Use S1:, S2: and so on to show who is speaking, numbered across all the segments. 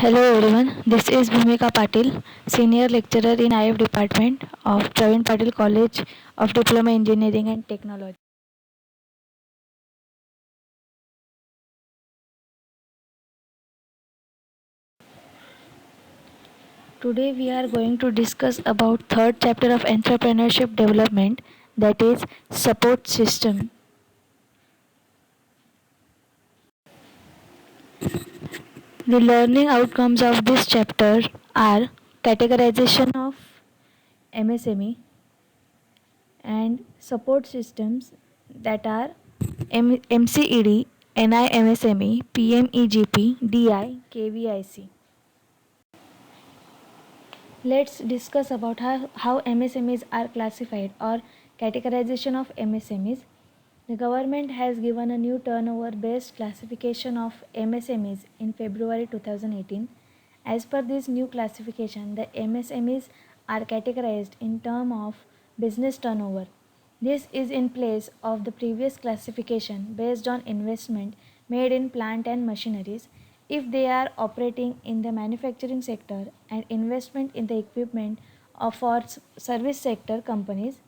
S1: Hello everyone, this is Bhumika Patil, Senior Lecturer in IF Department of Praveen Patil College of Diploma Engineering and Technology. Today we are going to discuss about third chapter of entrepreneurship development, that is support system. The learning outcomes of this chapter are categorization of MSME and support systems, that are MCED, NIMSME, PMEGP, DI, KVIC. Let's discuss about how MSMEs are classified or categorization of MSMEs. The government has given a new turnover based classification of MSMEs in February 2018. As per this new classification, the MSMEs are categorized in terms of business turnover. This is in place of the previous classification based on investment made in plant and machineries if they are operating in the manufacturing sector, and investment in the equipment of for service sector companies.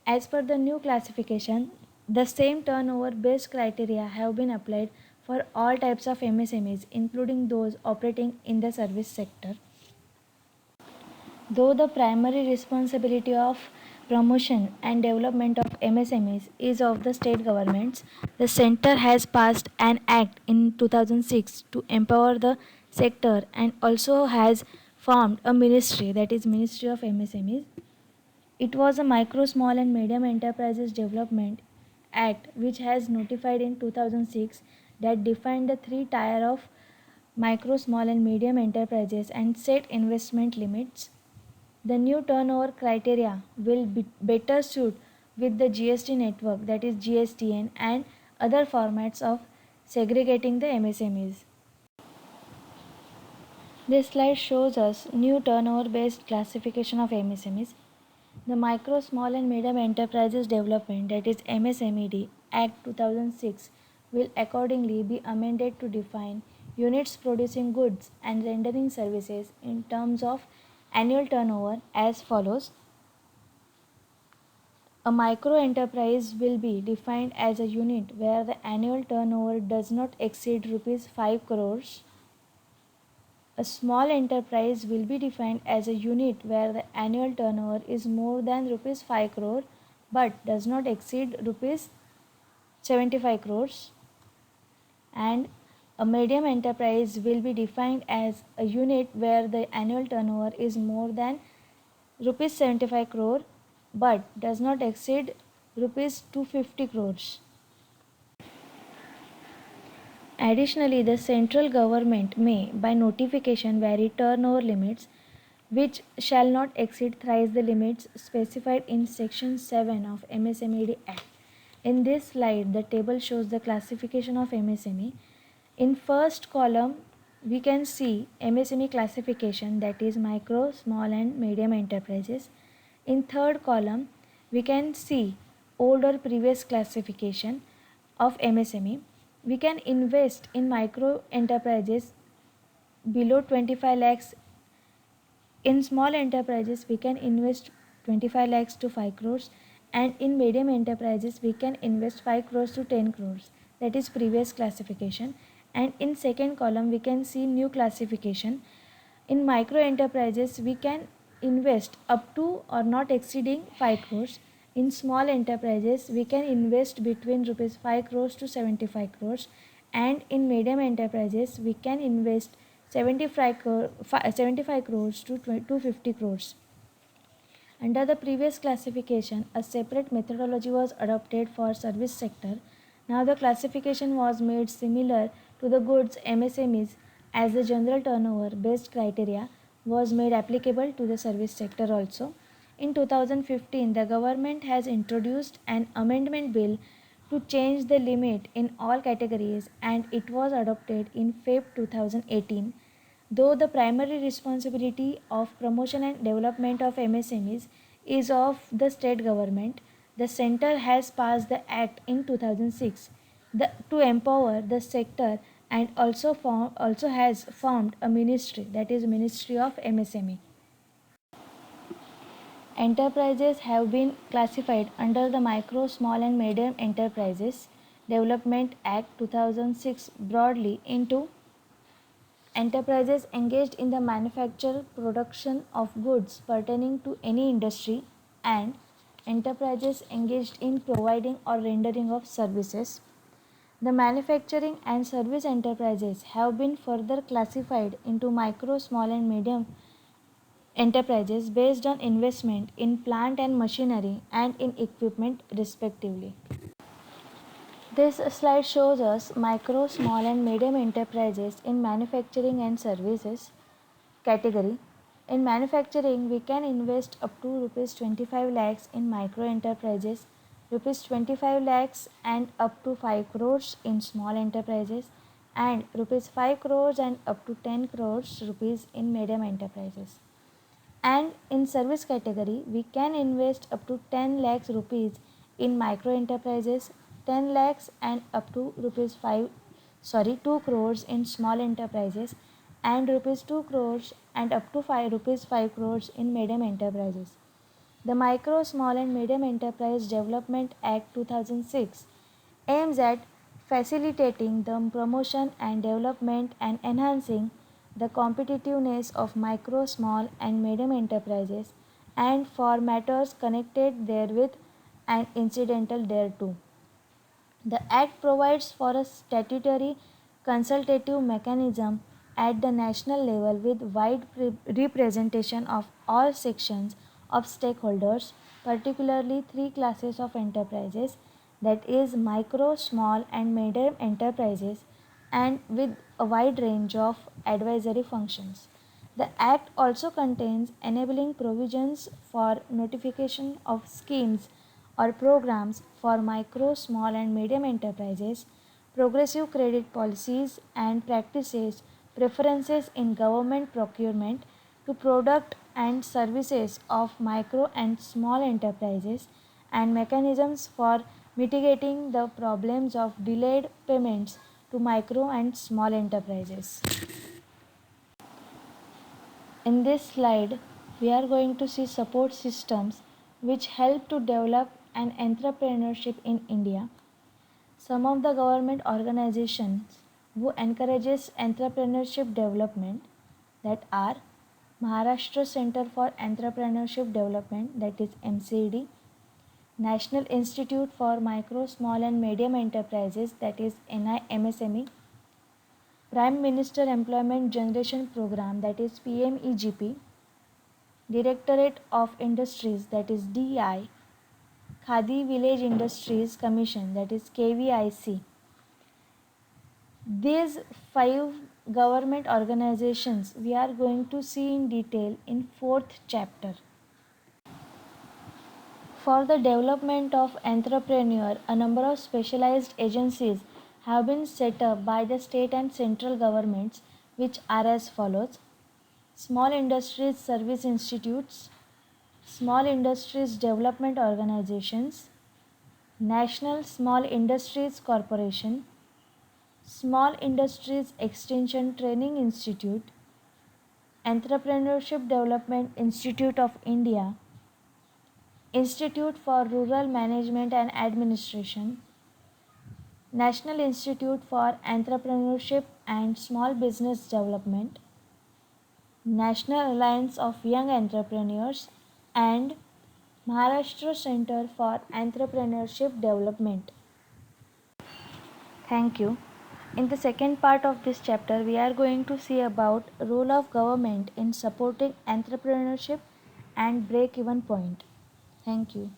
S1: As per the new classification, the same turnover based criteria have been applied for all types of MSMEs, including those operating in the service sector. Though the primary responsibility of promotion and development of MSMEs is of the state governments, the center has passed an act in 2006 to empower the sector and also has formed a ministry, that is Ministry of MSMEs. It was a Micro, Small and Medium Enterprises Development Act which has notified in 2006 that defined the three tier of micro, small and medium enterprises and set investment limits. The new turnover criteria will be better suit with the GST network, that is GSTN, and other formats of segregating the MSMEs. This slide shows us new turnover based classification of MSMEs. The Micro, Small and Medium Enterprises Development, that is MSMED Act 2006 will accordingly be amended to define units producing goods and rendering services in terms of annual turnover as follows. A micro enterprise will be defined as a unit where the annual turnover does not exceed rupees 5 crores. A small enterprise will be defined as a unit where the annual turnover is more than rupees 5 crore but does not exceed rupees 75 crores. And a medium enterprise will be defined as a unit where the annual turnover is more than rupees 75 crore but does not exceed rupees 250 crores. Additionally, the central government may, by notification, vary turnover limits which shall not exceed thrice the limits specified in Section 7 of MSMED Act. In this slide, the table shows the classification of MSME. In first column, we can see MSME classification, that is micro, small and medium enterprises. In third column, we can see old or previous classification of MSME. We can invest in micro enterprises below 25 lakhs. In small enterprises, we can invest 25 lakhs to 5 crores, and in medium enterprises, we can invest 5 crores to 10 crores. That is previous classification. And in second column, we can see new classification. In micro enterprises, we can invest up to or not exceeding 5 crores. In small enterprises, we can invest between rupees 5 crores to 75 crores. And in medium enterprises, we can invest 75 crores to 250 crores. Under the previous classification, a separate methodology was adopted for service sector. Now the classification was made similar to the goods MSMEs, as the general turnover based criteria was made applicable to the service sector also. In 2015, the government has introduced an amendment bill to change the limit in all categories, and it was adopted in Feb 2018. Though the primary responsibility of promotion and development of MSMEs is of the state government, the center has passed the act in 2006 to empower the sector and also has formed a ministry, that is Ministry of MSME. Enterprises have been classified under the Micro, Small and Medium Enterprises Development Act 2006 broadly into enterprises engaged in the manufacture production of goods pertaining to any industry and enterprises engaged in providing or rendering of services. The manufacturing and service enterprises have been further classified into micro, small and medium enterprises based on investment in plant and machinery and in equipment respectively. This slide shows us micro, small and medium enterprises in manufacturing and services category. In manufacturing, we can invest up to rupees 25 lakhs in micro enterprises, rupees 25 lakhs and up to 5 crores in small enterprises, and rupees 5 crores and up to 10 crores rupees in medium enterprises. And in service category, we can invest up to 10 lakhs rupees in micro enterprises, 10 lakhs and up to rupees 2 crores in small enterprises, and rupees 2 crores and up to 5 crores in medium enterprises. The Micro, Small and Medium Enterprise Development Act 2006 aims at facilitating the promotion and development and enhancing the competitiveness of micro, small, and medium enterprises and for matters connected therewith and incidental thereto. The Act provides for a statutory consultative mechanism at the national level with wide representation of all sections of stakeholders, particularly three classes of enterprises, that is, micro, small, and medium enterprises, and with a wide range of advisory functions. The Act also contains enabling provisions for notification of schemes or programs for micro, small, and medium enterprises, progressive credit policies and practices, preferences in government procurement to product and services of micro and small enterprises, and mechanisms for mitigating the problems of delayed payments to micro and small enterprises. In this slide, we are going to see support systems which help to develop an entrepreneurship in India. Some of the government organizations who encourages entrepreneurship development, that are Maharashtra Center for Entrepreneurship Development, that is MCD, National Institute for Micro, Small and Medium Enterprises, that is NIMSME, Prime Minister Employment Generation Program, that is PMEGP, Directorate of Industries, that is DI, Khadi Village Industries Commission, that is KVIC. These 5 government organizations we are going to see in detail in 4th chapter. For the development of entrepreneur, a number of specialized agencies have been set up by the state and central governments, which are as follows: Small Industries Service Institutes, Small Industries Development Organizations, National Small Industries Corporation, Small Industries Extension Training Institute, Entrepreneurship Development Institute of India, Institute for Rural Management and Administration, National Institute for Entrepreneurship and Small Business Development, National Alliance of Young Entrepreneurs, and Maharashtra Center for Entrepreneurship Development. Thank you. In the second part of this chapter, we are going to see about role of government in supporting entrepreneurship and break-even point. Thank you.